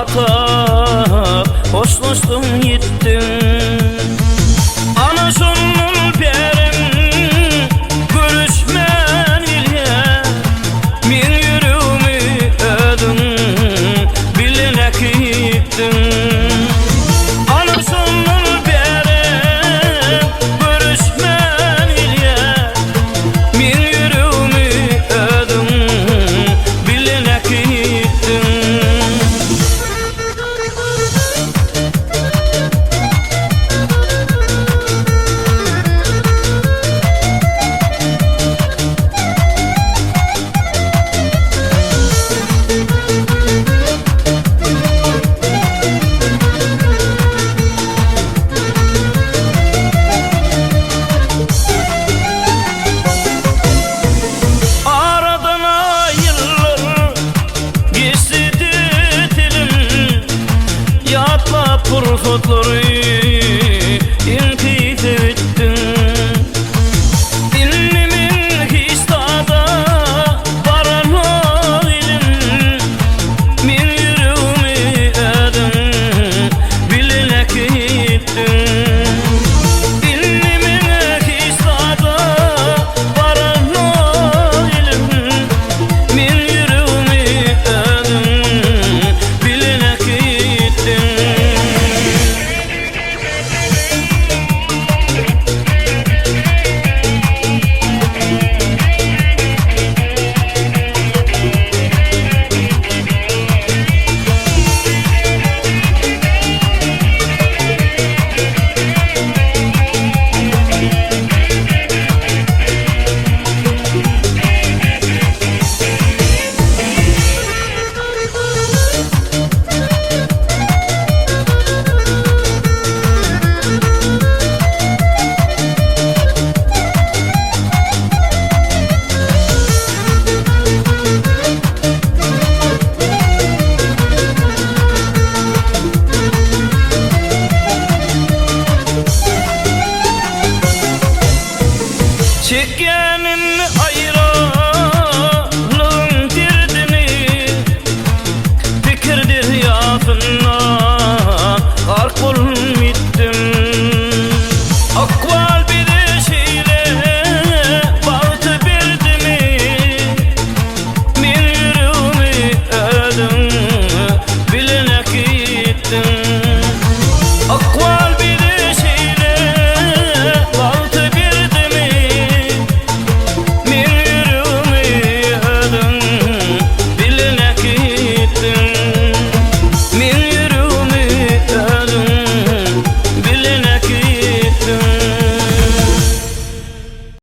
atab hoşlaşdım gittim. Ana sonun perim görüşmen ile min yüreğimi ödüm biline gittim. Ana sonun perim görüşmen ile min yüreğimi ödüm biline gittim. Fırfatları inkit ettin. Dinlimin histada varan halin min yüreğimi ödüm biline gittin. Dinlimin histada varan halin min yüreğimi ödüm biline gittin. Çekenin ayran